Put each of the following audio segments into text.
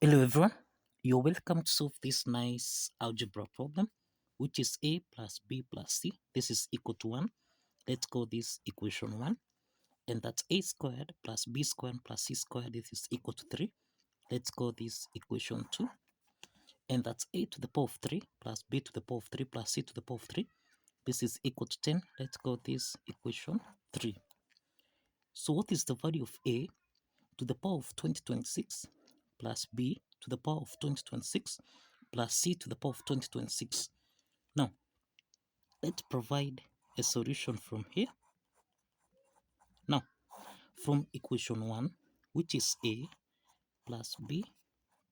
Hello everyone, you're welcome to solve this nice algebra problem, which is a plus b plus c. This is equal to 1. Let's call this equation 1. And that's a squared plus b squared plus c squared. This is equal to 3. Let's call this equation 2. And that's a to the power of 3 plus b to the power of 3 plus c to the power of 3. This is equal to 10. Let's call this equation 3. So what is the value of a to the power of 2026 plus b to the power of 2026 plus c to the power of 2026. Now, let's provide a solution from here. Now, from equation 1, which is a plus b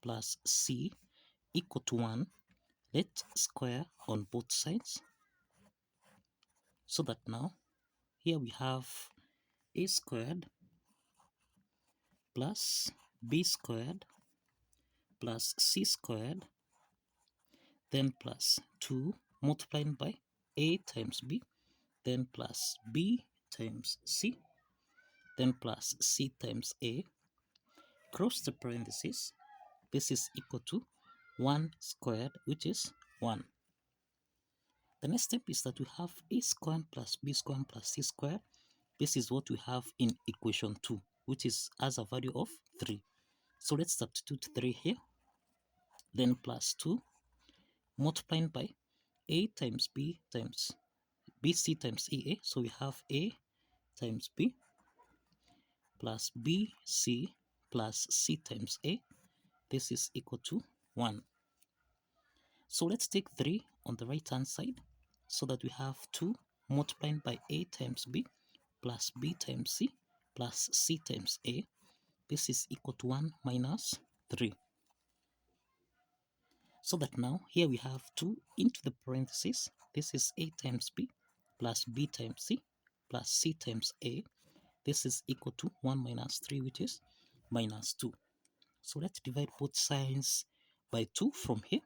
plus c equal to 1, let's square on both sides. So that now, here we have a squared plus b squared plus c squared, then plus 2 multiplied by a times b, then plus b times c, then plus c times a, cross the parentheses. This is equal to 1 squared, which is 1. The next step is that we have a squared plus b squared plus c squared. This is what we have in equation 2, which is as a value of 3. So let's substitute 3 here, then plus 2 multiplied by a times b times bc times ea. So we have a times b plus bc plus c times a. This is equal to 1. So let's take 3 on the right hand side, so that we have 2 multiplied by a times b plus b times c plus c times a. This is equal to 1 minus 3. So that now here we have 2 into the parentheses. This is a times b plus b times c plus c times a. This is equal to 1 minus 3, which is minus 2. So let's divide both sides by 2 from here,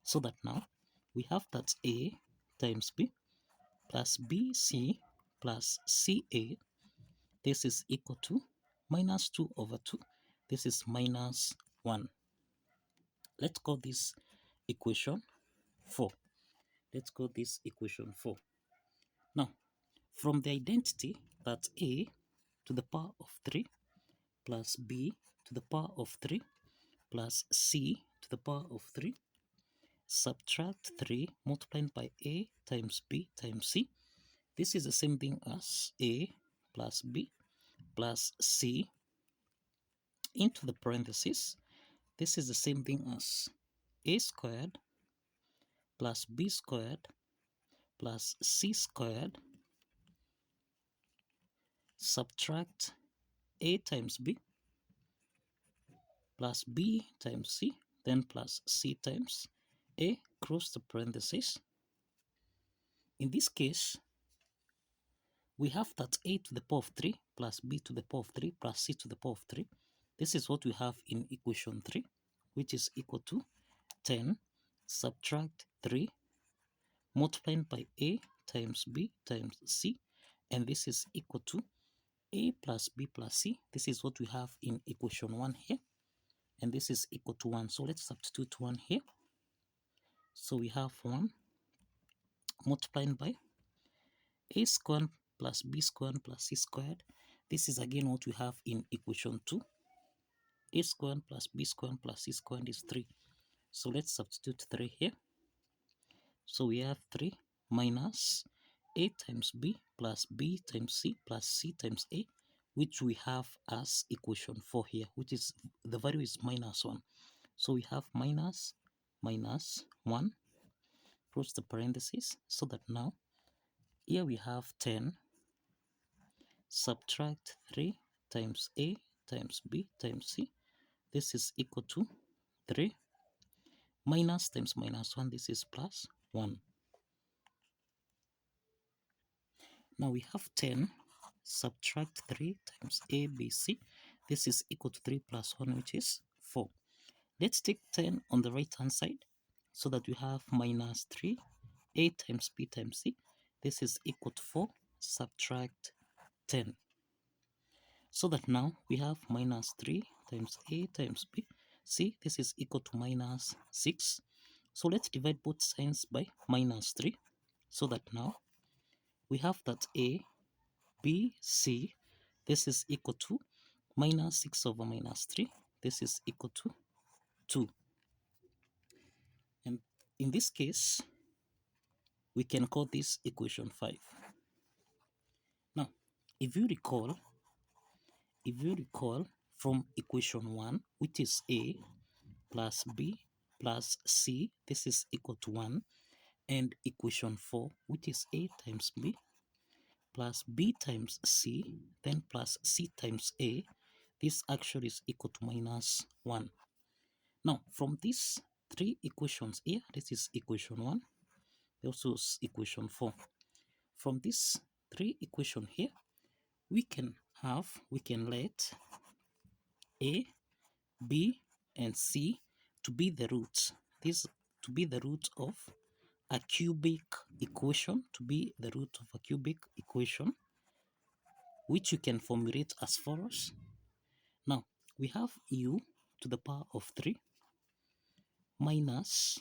so that now we have that a times b plus bc plus ca. This is equal to minus 2 over 2. This is minus 1. Let's call this equation 4. Let's call this equation 4. Now, from the identity that a to the power of 3 plus b to the power of 3 plus c to the power of 3, subtract 3 multiplied by a times b times c. This is the same thing as a plus b plus c into the parentheses. This is the same thing as a squared plus b squared plus c squared, subtract a times b plus b times c, then plus c times a, close the parentheses. In this case, we have that a to the power of 3 plus b to the power of 3 plus c to the power of 3. This is what we have in equation 3, which is equal to 10 subtract 3 multiplied by a times b times c, and this is equal to a plus b plus c. This is what we have in equation 1 here, and this is equal to 1. So let's substitute 1 here. So we have 1 multiplied by a squared plus b squared plus c squared. This is again what we have in equation 2. A squared plus b squared plus c squared is 3. So let's substitute 3 here. So we have 3 minus a times b plus b times c plus c times a, which we have as equation 4 here, which is the value is minus 1. So we have minus 1, close the parentheses, so that now here we have 10 subtract 3 times a times b times c. This is equal to 3 minus times minus 1. This is plus 1. Now we have 10 subtract 3 times a, b, c. This is equal to 3 plus 1, which is 4. Let's take 10 on the right hand side, so that we have minus 3 a times b times c. This is equal to 4 subtract 10. So that now we have minus 3 times a times b C, this is equal to minus 6. So let's divide both signs by minus 3, so that now we have that A, B, C, this is equal to minus 6 over minus 3. This is equal to 2. And in this case, we can call this equation 5. Now, if you recall from equation 1, which is A plus B plus C, this is equal to 1, and equation 4, which is A times B plus B times C, then plus C times A, this actually is equal to minus 1. Now, from these three equations here, this is equation 1, also is equation 4. From these three equations here, we can let A, B, and C to be the roots. This to be the root of a cubic equation, which you can formulate as follows. Now, we have u to the power of 3 minus,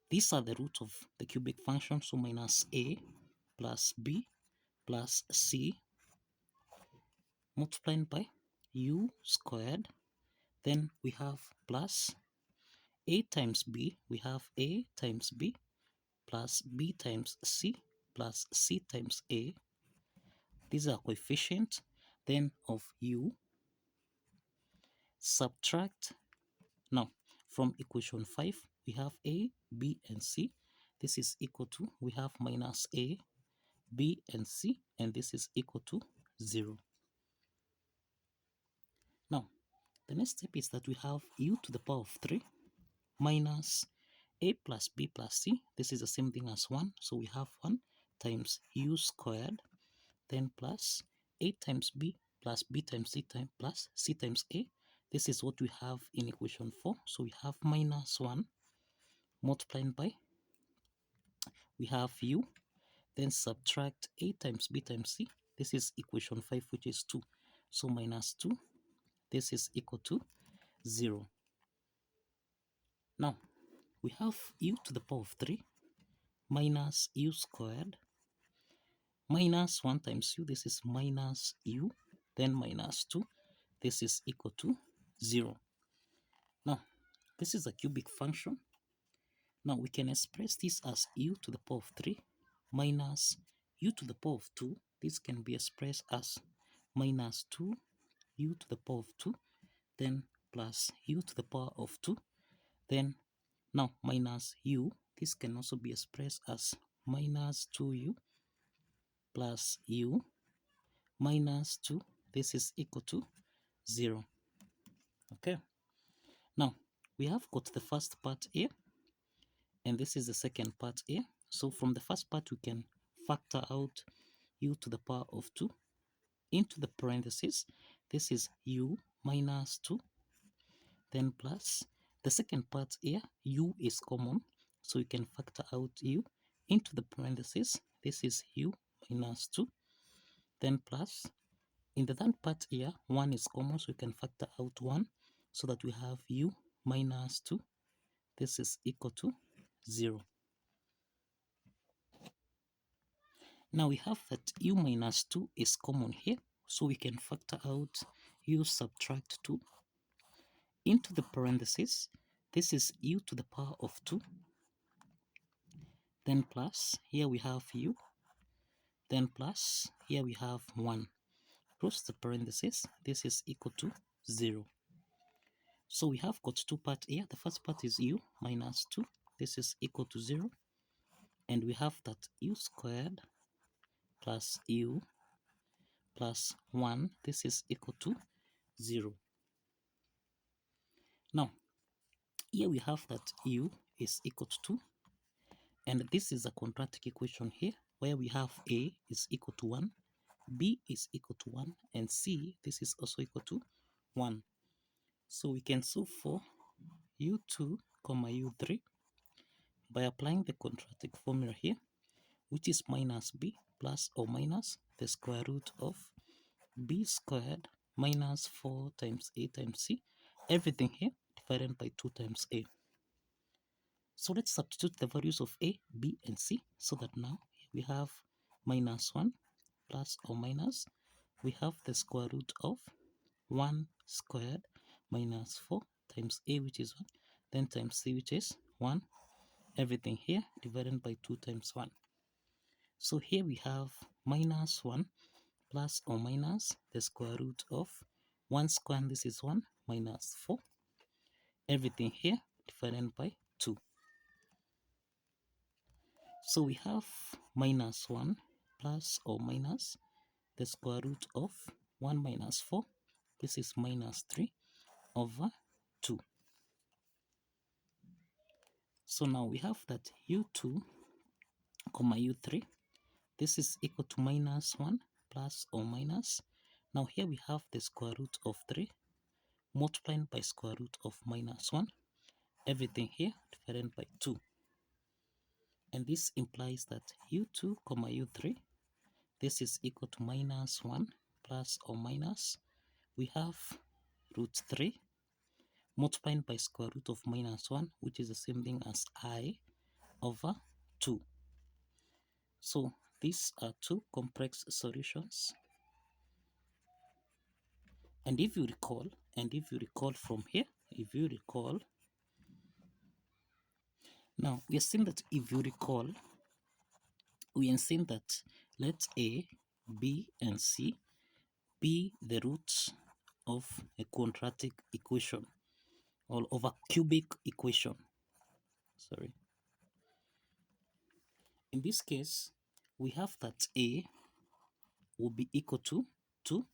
these are the roots of the cubic function, so minus A plus B plus C multiplied by u squared. Then we have plus A times B, we have A times B plus B times C plus C times A. These are coefficients. Then of u, subtract. Now, from equation 5, we have A, B, and C. This is equal to, we have minus A, B, and C, and this is equal to 0. Now, the next step is that we have u to the power of 3 minus A plus B plus C. This is the same thing as 1, so we have 1 times u squared, then plus A times B plus B times C times plus C times A. This is what we have in equation 4, so we have minus 1 multiplied by, we have u, then subtract A times B times C. This is equation 5, which is 2, so minus 2, this is equal to 0. Now, we have u to the power of 3 minus u squared minus 1 times u, this is minus u, then minus 2, this is equal to 0. Now, this is a cubic function. Now, we can express this as u to the power of 3 minus u to the power of 2. This can be expressed as minus 2 u to the power of 2, then plus u to the power of 2, then now minus u. This can also be expressed as minus 2u plus u minus 2. This is equal to 0. Okay. Now, we have got the first part here, and this is the second part here. So from the first part, we can factor out u to the power of 2 into the parentheses. This is u minus 2, then plus the second part here, u is common, so you can factor out u into the parentheses. This is u minus 2, then plus, in the third part here, 1 is common, so you can factor out 1, so that we have u minus 2. This is equal to 0. Now we have that u minus 2 is common here, so we can factor out u subtract 2 into the parentheses. This is u to the power of 2, then plus, here we have u, then plus, here we have 1. Close the parentheses, this is equal to 0. So we have got two parts here. The first part is u minus 2. This is equal to 0. And we have that u squared plus u plus 1. This is equal to 0. Now, here we have that u is equal to 2. And this is a quadratic equation here, where we have a is equal to 1, b is equal to 1, and c, this is also equal to 1. So we can solve for u2, u3 by applying the quadratic formula here, which is minus b plus or minus the square root of b squared minus 4 times a times c everything here divided by 2 times a. So let's substitute the values of a, b, and c, so that now we have minus 1 plus or minus, we have the square root of 1 squared minus 4 times a, which is 1, then times c, which is 1, everything here divided by 2 times 1. So here we have minus 1 plus or minus the square root of 1 squared, this is 1, minus 4, everything here divided by 2. So we have minus 1 plus or minus the square root of 1 minus 4, this is minus 3 over 2. So now we have that u2 comma u3, this is equal to minus 1 plus or minus, now here we have the square root of 3 multiplied by square root of minus 1, everything here divided by 2. And this implies that u2 comma u3, this is equal to minus 1 plus or minus, we have root 3 multiplied by square root of minus 1, which is the same thing as I over 2. So these are two complex solutions. And if you recall from here, now we are saying that let a, b, and c be the roots of a quadratic equation or of a cubic equation. Sorry. In this case, we have that a will be equal to 2.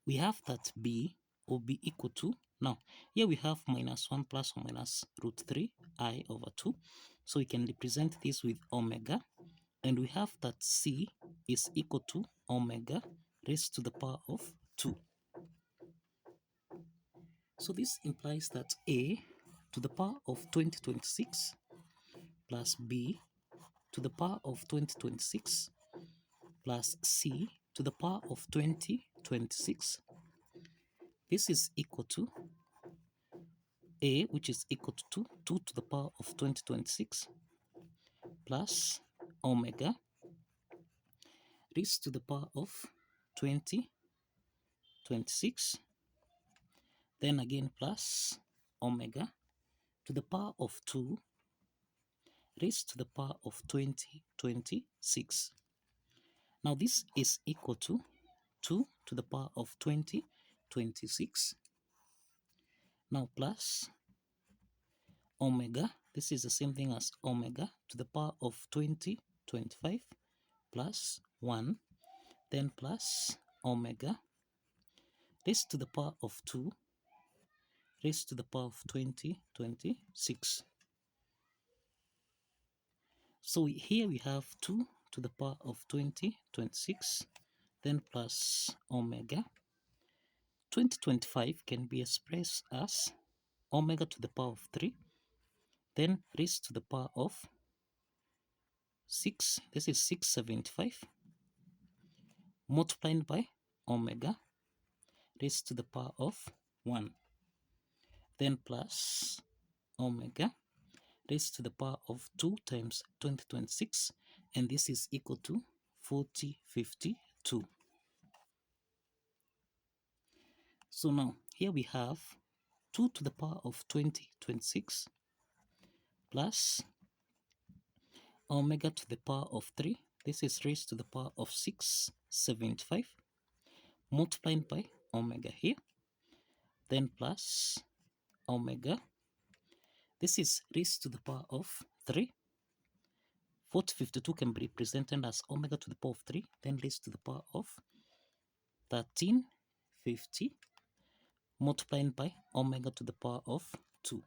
We have that b will be equal to, now here we have minus 1 plus or minus root 3 I over 2. So we can represent this with omega. And we have that c is equal to omega raised to the power of 2. So this implies that a to the power of 2026 plus b to the power of 2026 plus c to the power of 2026, this is equal to a, which is equal to 2 to the power of 2026 plus omega raised to the power of 2026, then again plus omega to the power of 2 raised to the power of 2026. Now this is equal to 2 to the power of 2026. Now plus omega, this is the same thing as omega to the power of 2025 plus 1, then plus omega raised to the power of 2 raised to the power of 2026. So here we have 2 to the power of 2026, then plus omega. 2025 can be expressed as omega to the power of 3, then raised to the power of 6, this is 675, multiplied by omega raised to the power of 1, then plus omega raised to the power of 2 times 2026, and this is equal to 4052. So now here we have 2 to the power of 2026 plus omega to the power of 3, this is raised to the power of 675, multiplied by omega here, then plus omega, this is raised to the power of 3. 4052 can be represented as omega to the power of 3, then raised to the power of 1350, multiplied by omega to the power of 2.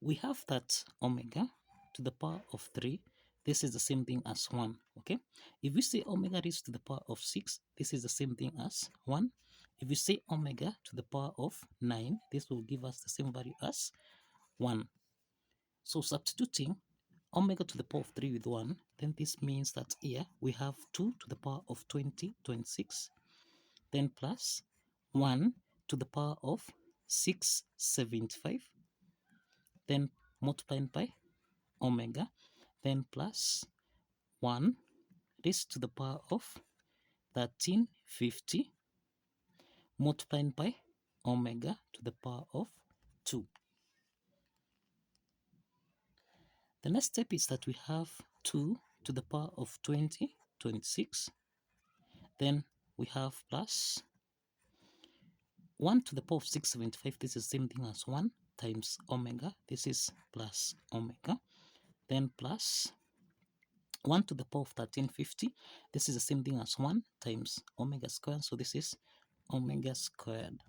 We have that omega to the power of 3, this is the same thing as 1, okay? If we say omega raised to the power of 6, this is the same thing as 1. If we say omega to the power of 9, this will give us the same value as 1. So substituting omega to the power of 3 with 1, then this means that here we have 2 to the power of 2026, then plus 1 to the power of 675, then multiplied by omega, then plus 1 raised to the power of 1350 multiplied by omega to the power of 2. The next step is that we have 2 to the power of 26. Then we have plus 1 to the power of 675. This is the same thing as 1 times omega. This is plus omega. Then plus 1 to the power of 1350. This is the same thing as 1 times omega squared. So this is omega squared.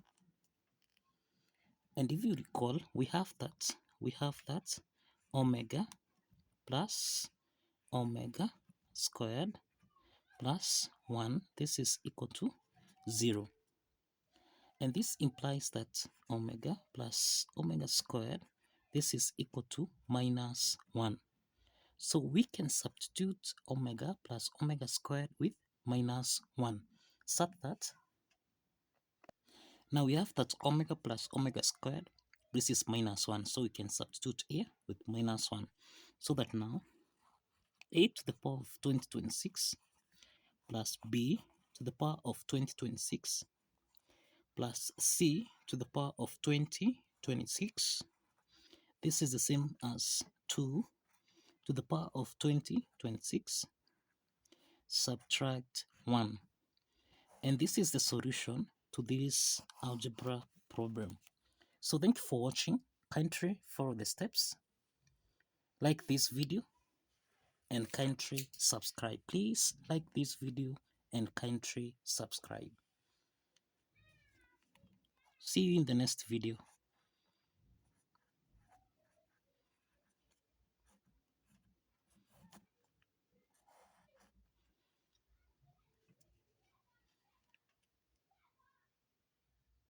And if you recall, we have that omega plus omega squared plus 1. This is equal to 0. And this implies that omega plus omega squared, this is equal to minus 1. So we can substitute omega plus omega squared with minus 1, such that now we have that omega plus omega squared, this is minus 1. So we can substitute here with minus 1. So that now a to the power of 2026 plus b to the power of 2026 plus c to the power of 2026. This is the same as 2 to the power of 2026 subtract 1. And this is the solution to this algebra problem. So thank you for watching. Kindly follow the steps, like this video, and kindly subscribe. Please like this video and kindly subscribe. See you in the next video.